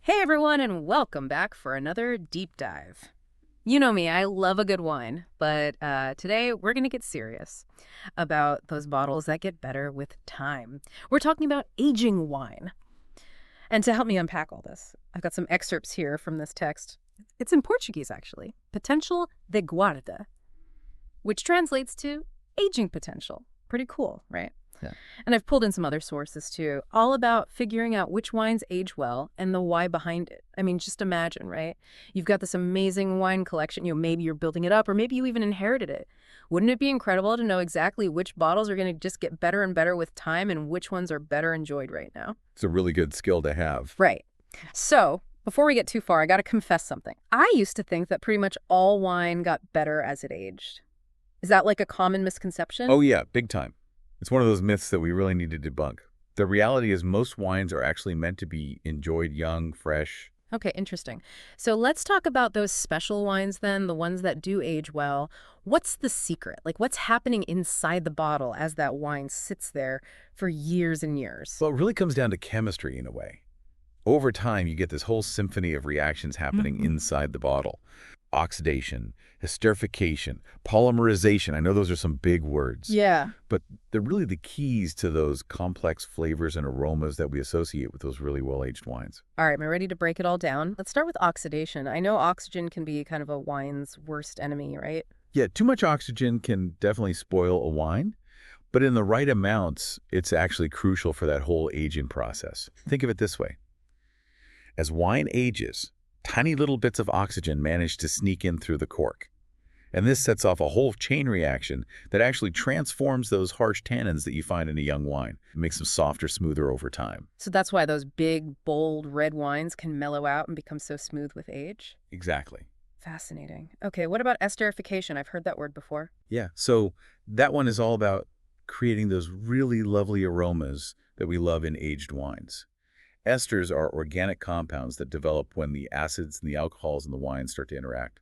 Hey everyone, and welcome back for another deep dive. You know me, I love a good wine, but today we're going to get serious about those bottles that get better with time. We're talking about aging wine. And to help me unpack all this, I've got some excerpts here from this text. It's in Portuguese, actually. Potential de guarda, which translates to aging potential. Pretty cool, right? Yeah. And I've pulled in some other sources too, all about figuring out which wines age well and the why behind it. I mean, just imagine, right? You've got this amazing wine collection, maybe you're building it up or maybe you even inherited it. Wouldn't it be incredible to know exactly which bottles are going to just get better and better with time and which ones are better enjoyed right now? It's a really good skill to have. Right. So, before we get too far, I got to confess something. I used to think that pretty much all wine got better as it aged. Is that like a common misconception? Oh yeah, big time. It's one of those myths that we really need to debunk. The reality is most wines are actually meant to be enjoyed young, fresh. Okay, interesting. So let's talk about those special wines then, the ones that do age well. What's the secret? Like, what's happening inside the bottle as that wine sits there for years and years? Well, it really comes down to chemistry in a way. Over time, you get this whole symphony of reactions happening inside the bottle. Oxidation, esterification, polymerization. I know those are some big words. Yeah. But they're really the keys to those complex flavors and aromas that we associate with those really well-aged wines. All right, am I ready to break it all down? Let's start with oxidation. I know oxygen can be kind of a wine's worst enemy, right? Yeah, too much oxygen can definitely spoil a wine, but in the right amounts, it's actually crucial for that whole aging process. Think of it this way. As wine ages, tiny little bits of oxygen manage to sneak in through the cork. And this sets off a whole chain reaction that actually transforms those harsh tannins that you find in a young wine. It makes them softer, smoother over time. So that's why those big, bold red wines can mellow out and become so smooth with age? Exactly. Fascinating. Okay, what about esterification? I've heard that word before. Yeah, so that one is all about creating those really lovely aromas that we love in aged wines. Esters are organic compounds that develop when the acids and the alcohols in the wine start to interact.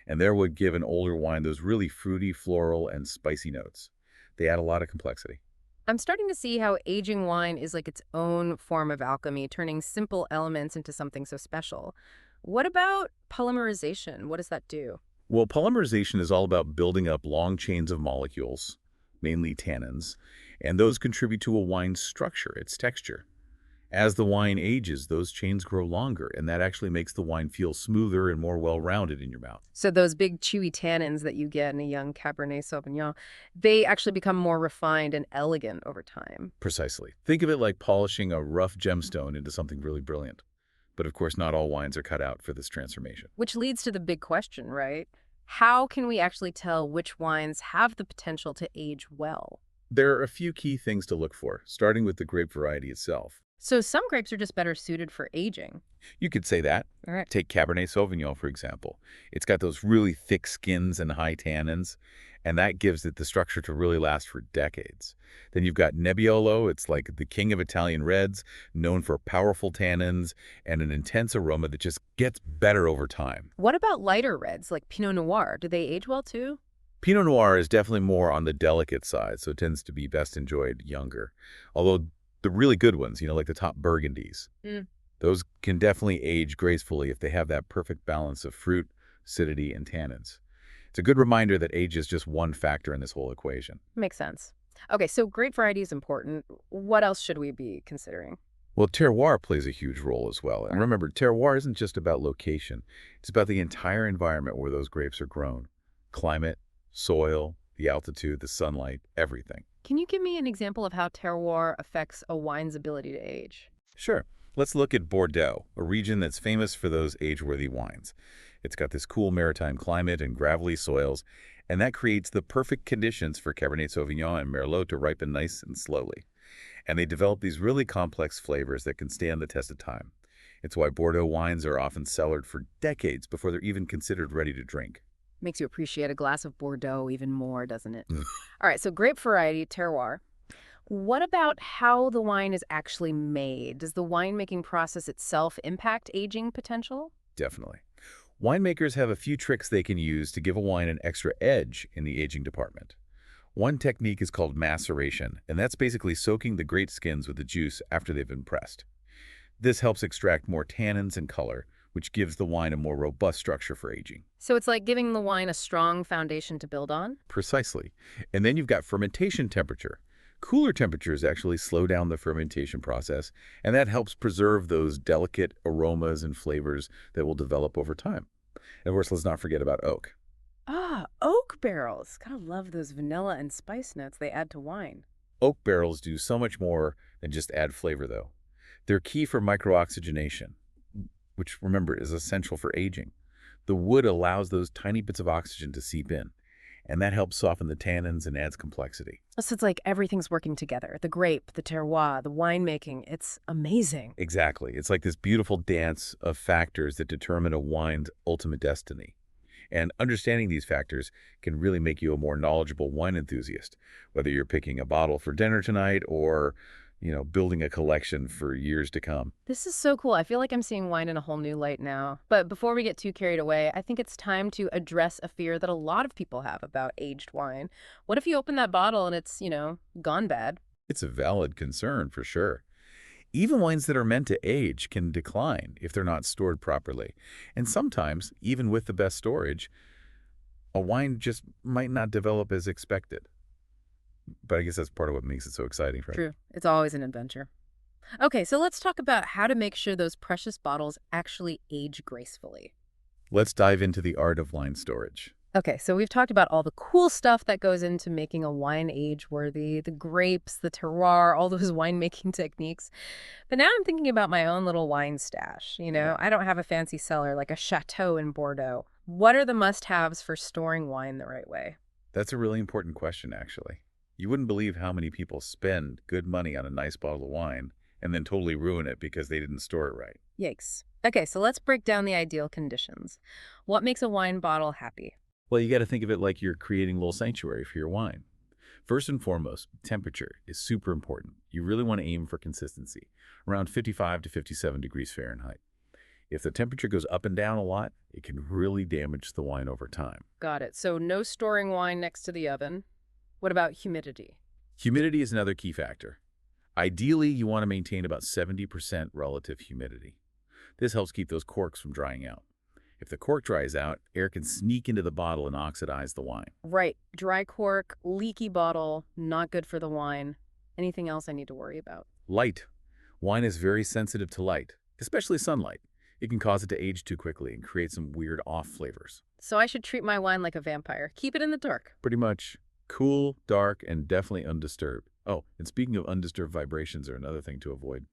And there would give an older wine those really fruity, floral, and spicy notes. They add a lot of complexity. I'm starting to see how aging wine is like its own form of alchemy, turning simple elements into something so special. What about polymerization? What does that do? Well, polymerization is all about building up long chains of molecules, mainly tannins, and those contribute to a wine's structure, its texture. As the wine ages, those chains grow longer, and that actually makes the wine feel smoother and more well-rounded in your mouth. So those big chewy tannins that you get in a young Cabernet Sauvignon, they actually become more refined and elegant over time. Precisely. Think of it like polishing a rough gemstone into something really brilliant. But of course, not all wines are cut out for this transformation. Which leads to the big question, right? How can we actually tell which wines have the potential to age well? There are a few key things to look for, starting with the grape variety itself. So some grapes are just better suited for aging. You could say that. All right. Take Cabernet Sauvignon, for example. It's got those really thick skins and high tannins, and that gives it the structure to really last for decades. Then you've got Nebbiolo. It's like the king of Italian reds, known for powerful tannins and an intense aroma that just gets better over time. What about lighter reds like Pinot Noir? Do they age well too? Pinot Noir is definitely more on the delicate side, so it tends to be best enjoyed younger. Although the really good ones, like the top Burgundies, those can definitely age gracefully if they have that perfect balance of fruit, acidity, and tannins. It's a good reminder that age is just one factor in this whole equation. Makes sense. Okay, so grape variety is important. What else should we be considering? Well, terroir plays a huge role as well. And remember, terroir isn't just about location. It's about the entire environment where those grapes are grown. Climate, soil, the altitude, the sunlight, everything. Can you give me an example of how terroir affects a wine's ability to age? Sure. Let's look at Bordeaux, a region that's famous for those age-worthy wines. It's got this cool maritime climate and gravelly soils, and that creates the perfect conditions for Cabernet Sauvignon and Merlot to ripen nice and slowly. And they develop these really complex flavors that can stand the test of time. It's why Bordeaux wines are often cellared for decades before they're even considered ready to drink. Makes you appreciate a glass of Bordeaux even more, doesn't it? All right, so grape variety, terroir. What about how the wine is actually made? Does the winemaking process itself impact aging potential? Definitely. Winemakers have a few tricks they can use to give a wine an extra edge in the aging department. One technique is called maceration, and that's basically soaking the grape skins with the juice after they've been pressed. This helps extract more tannins and color, which gives the wine a more robust structure for aging. So it's like giving the wine a strong foundation to build on? Precisely. And then you've got fermentation temperature. Cooler temperatures actually slow down the fermentation process, and that helps preserve those delicate aromas and flavors that will develop over time. And of course, let's not forget about oak. Ah, oak barrels. Gotta love those vanilla and spice notes they add to wine. Oak barrels do so much more than just add flavor, though. They're key for microoxygenation, which, remember, is essential for aging. The wood allows those tiny bits of oxygen to seep in, and that helps soften the tannins and adds complexity. So it's like everything's working together. The grape, the terroir, the winemaking. It's amazing. Exactly. It's like this beautiful dance of factors that determine a wine's ultimate destiny. And understanding these factors can really make you a more knowledgeable wine enthusiast, whether you're picking a bottle for dinner tonight or, building a collection for years to come. This is so cool. I feel like I'm seeing wine in a whole new light now. But before we get too carried away, I think it's time to address a fear that a lot of people have about aged wine. What if you open that bottle and it's, gone bad? It's a valid concern for sure. Even wines that are meant to age can decline if they're not stored properly. And sometimes, even with the best storage, a wine just might not develop as expected. But I guess that's part of what makes it so exciting, right? True. It's always an adventure. Okay, so let's talk about how to make sure those precious bottles actually age gracefully. Let's dive into the art of wine storage. Okay, so we've talked about all the cool stuff that goes into making a wine age-worthy, the grapes, the terroir, all those winemaking techniques. But now I'm thinking about my own little wine stash. Yeah. I don't have a fancy cellar like a chateau in Bordeaux. What are the must-haves for storing wine the right way? That's a really important question, actually. You wouldn't believe how many people spend good money on a nice bottle of wine and then totally ruin it because they didn't store it right. Yikes. Okay, so let's break down the ideal conditions. What makes a wine bottle happy? Well, you got to think of it like you're creating a little sanctuary for your wine. First and foremost, temperature is super important. You really want to aim for consistency, around 55 to 57 degrees Fahrenheit. If the temperature goes up and down a lot, it can really damage the wine over time. Got it. So no storing wine next to the oven. What about humidity? Humidity is another key factor. Ideally, you want to maintain about 70% relative humidity. This helps keep those corks from drying out. If the cork dries out, air can sneak into the bottle and oxidize the wine. Right. Dry cork, leaky bottle, not good for the wine. Anything else I need to worry about? Light. Wine is very sensitive to light, especially sunlight. It can cause it to age too quickly and create some weird off flavors. So I should treat my wine like a vampire. Keep it in the dark. Pretty much cool, dark, and definitely undisturbed. Oh, and speaking of undisturbed vibrations are another thing to avoid.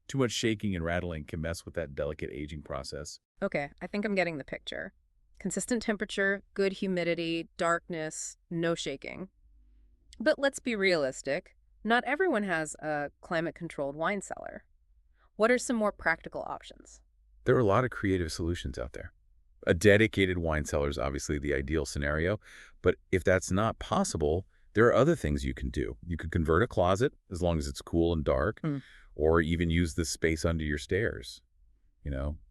Too much shaking and rattling can mess with that delicate aging process. Okay, I think I'm getting the picture. Consistent temperature, good humidity, darkness, no shaking. But let's be realistic. Not everyone has a climate-controlled wine cellar. What are some more practical options? There are a lot of creative solutions out there. A dedicated wine cellar is obviously the ideal scenario, but if that's not possible, there are other things you can do. You could convert a closet, as long as it's cool and dark, or even use the space under your stairs.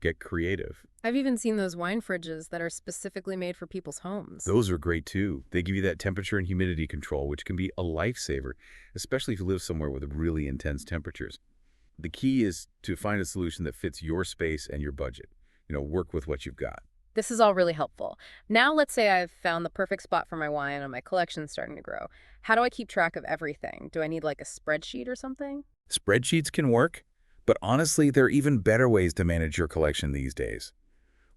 Get creative. I've even seen those wine fridges that are specifically made for people's homes. Those are great too. They give you that temperature and humidity control, which can be a lifesaver, especially if you live somewhere with really intense temperatures. The key is to find a solution that fits your space and your budget. Work with what you've got. This is all really helpful. Now let's say I've found the perfect spot for my wine and my collection's starting to grow. How do I keep track of everything? Do I need like a spreadsheet or something? Spreadsheets can work, but honestly, there are even better ways to manage your collection these days.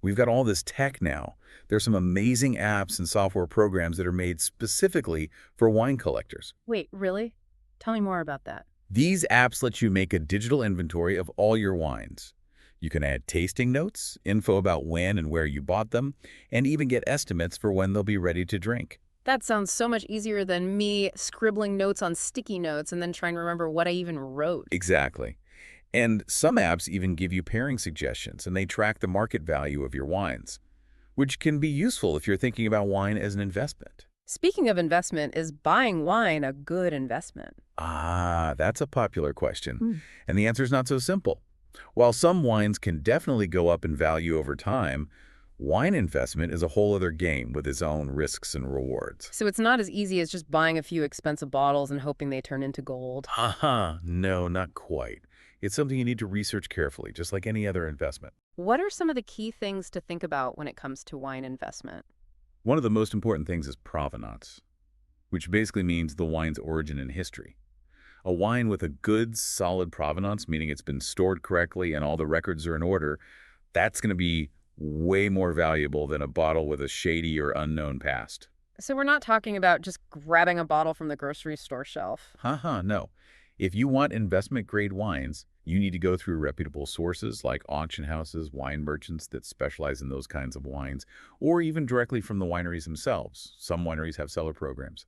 We've got all this tech now. There's some amazing apps and software programs that are made specifically for wine collectors. Wait, really? Tell me more about that. These apps let you make a digital inventory of all your wines. You can add tasting notes, info about when and where you bought them, and even get estimates for when they'll be ready to drink. That sounds so much easier than me scribbling notes on sticky notes and then trying to remember what I even wrote. Exactly. And some apps even give you pairing suggestions, and they track the market value of your wines, which can be useful if you're thinking about wine as an investment. Speaking of investment, is buying wine a good investment? Ah, that's a popular question. And the answer is not so simple. While some wines can definitely go up in value over time, wine investment is a whole other game with its own risks and rewards. So it's not as easy as just buying a few expensive bottles and hoping they turn into gold. No, not quite. It's something you need to research carefully, just like any other investment. What are some of the key things to think about when it comes to wine investment? One of the most important things is provenance, which basically means the wine's origin and history. A wine with a good, solid provenance, meaning it's been stored correctly and all the records are in order, that's going to be way more valuable than a bottle with a shady or unknown past. So we're not talking about just grabbing a bottle from the grocery store shelf. Haha, no. If you want investment-grade wines, you need to go through reputable sources like auction houses, wine merchants that specialize in those kinds of wines, or even directly from the wineries themselves. Some wineries have cellar programs.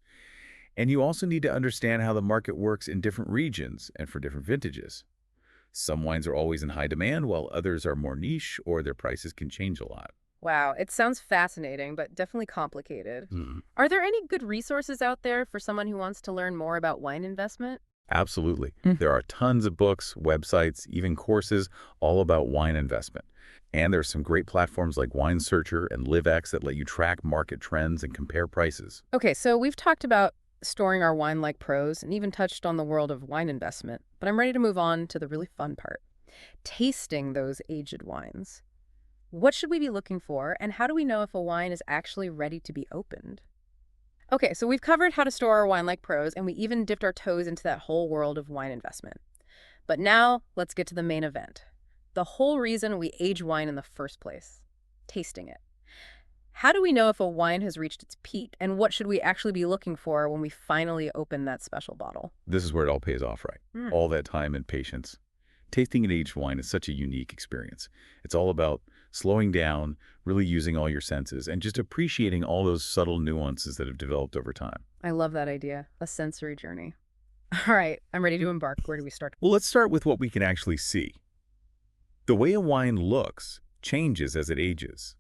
And you also need to understand how the market works in different regions and for different vintages. Some wines are always in high demand, while others are more niche or their prices can change a lot. Wow, it sounds fascinating, but definitely complicated. Are there any good resources out there for someone who wants to learn more about wine investment? Absolutely. Mm. There are tons of books, websites, even courses all about wine investment. And there's some great platforms like Wine Searcher and LiveX that let you track market trends and compare prices. Okay, so we've talked about storing our wine like pros and even touched on the world of wine investment, but I'm ready to move on to the really fun part, tasting those aged wines. What should we be looking for, and how do we know if a wine is actually ready to be opened? Okay, so we've covered how to store our wine like pros, and we even dipped our toes into that whole world of wine investment. But now, let's get to the main event. The whole reason we age wine in the first place, tasting it. How do we know if a wine has reached its peak, and what should we actually be looking for when we finally open that special bottle? This is where it all pays off, right? Mm. All that time and patience. Tasting an aged wine is such a unique experience. It's all about slowing down, really using all your senses, and just appreciating all those subtle nuances that have developed over time. I love that idea, a sensory journey. All right, I'm ready to embark. Where do we start? Well, let's start with what we can actually see. The way a wine looks changes as it ages.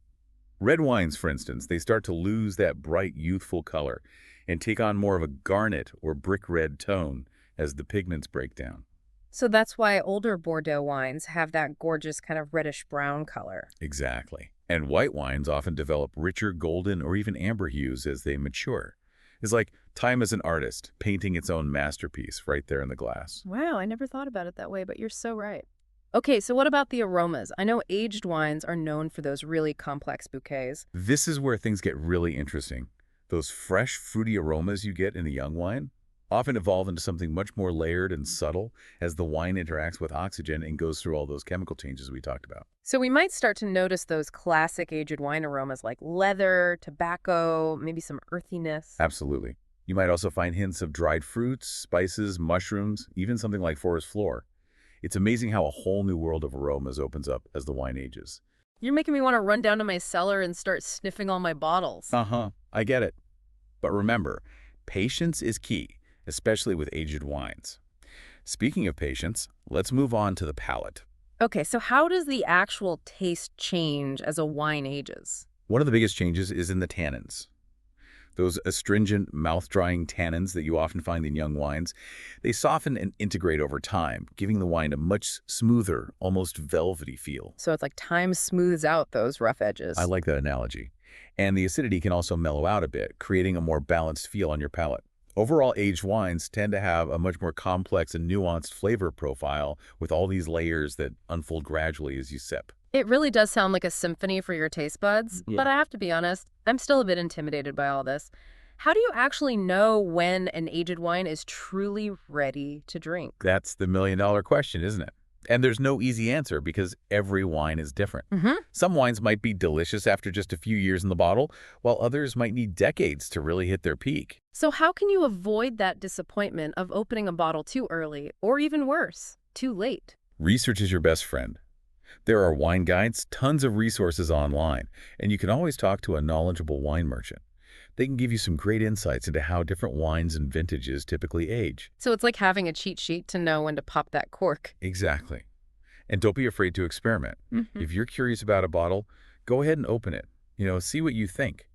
Red wines, for instance, they start to lose that bright, youthful color and take on more of a garnet or brick red tone as the pigments break down. So that's why older Bordeaux wines have that gorgeous kind of reddish brown color. Exactly. And white wines often develop richer golden or even amber hues as they mature. It's like time as an artist, painting its own masterpiece right there in the glass. Wow, I never thought about it that way, but you're so right. Okay, so what about the aromas? I know aged wines are known for those really complex bouquets. This is where things get really interesting. Those fresh, fruity aromas you get in a young wine often evolve into something much more layered and subtle as the wine interacts with oxygen and goes through all those chemical changes we talked about. So we might start to notice those classic aged wine aromas like leather, tobacco, maybe some earthiness. Absolutely. You might also find hints of dried fruits, spices, mushrooms, even something like forest floor. It's amazing how a whole new world of aromas opens up as the wine ages. You're making me want to run down to my cellar and start sniffing all my bottles. Uh-huh, I get it. But remember, patience is key, especially with aged wines. Speaking of patience, let's move on to the palate. Okay, so how does the actual taste change as a wine ages? One of the biggest changes is in the tannins. Those astringent, mouth-drying tannins that you often find in young wines, they soften and integrate over time, giving the wine a much smoother, almost velvety feel. So it's like time smooths out those rough edges. I like that analogy. And the acidity can also mellow out a bit, creating a more balanced feel on your palate. Overall, aged wines tend to have a much more complex and nuanced flavor profile with all these layers that unfold gradually as you sip. It really does sound like a symphony for your taste buds, Yeah. but I have to be honest, I'm still a bit intimidated by all this. How do you actually know when an aged wine is truly ready to drink? That's the million-dollar question, isn't it? And there's no easy answer because every wine is different. Mm-hmm. Some wines might be delicious after just a few years in the bottle, while others might need decades to really hit their peak. So how can you avoid that disappointment of opening a bottle too early, or even worse, too late? Research is your best friend. There are wine guides, tons of resources online, and you can always talk to a knowledgeable wine merchant. They can give you some great insights into how different wines and vintages typically age. So it's like having a cheat sheet to know when to pop that cork. Exactly. And don't be afraid to experiment. Mm-hmm. If you're curious about a bottle, go ahead and open it. See what you think.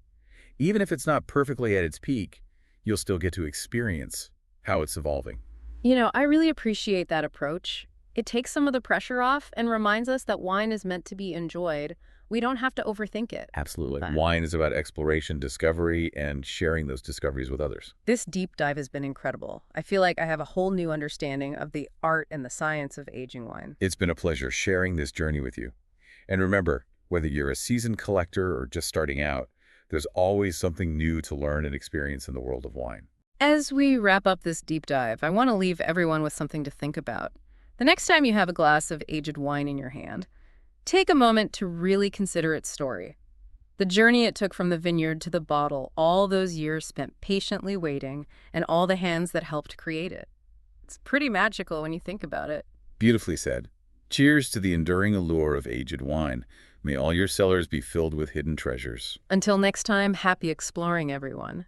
Even if it's not perfectly at its peak, you'll still get to experience how it's evolving. I really appreciate that approach. It takes some of the pressure off and reminds us that wine is meant to be enjoyed We don't have to overthink it. Absolutely. But Wine is about exploration, discovery, and sharing those discoveries with others. this deep dive has been incredible. I feel like I have a whole new understanding of the art and the science of aging wine. It's been a pleasure sharing this journey with you. And remember, whether you're a seasoned collector or just starting out, there's always something new to learn and experience in the world of wine. As we wrap up this deep dive, I want to leave everyone with something to think about. The next time you have a glass of aged wine in your hand, take a moment to really consider its story. The journey it took from the vineyard to the bottle, all those years spent patiently waiting, and all the hands that helped create it. It's pretty magical when you think about it. Beautifully said. Cheers to the enduring allure of aged wine. May all your cellars be filled with hidden treasures. Until next time, happy exploring, everyone.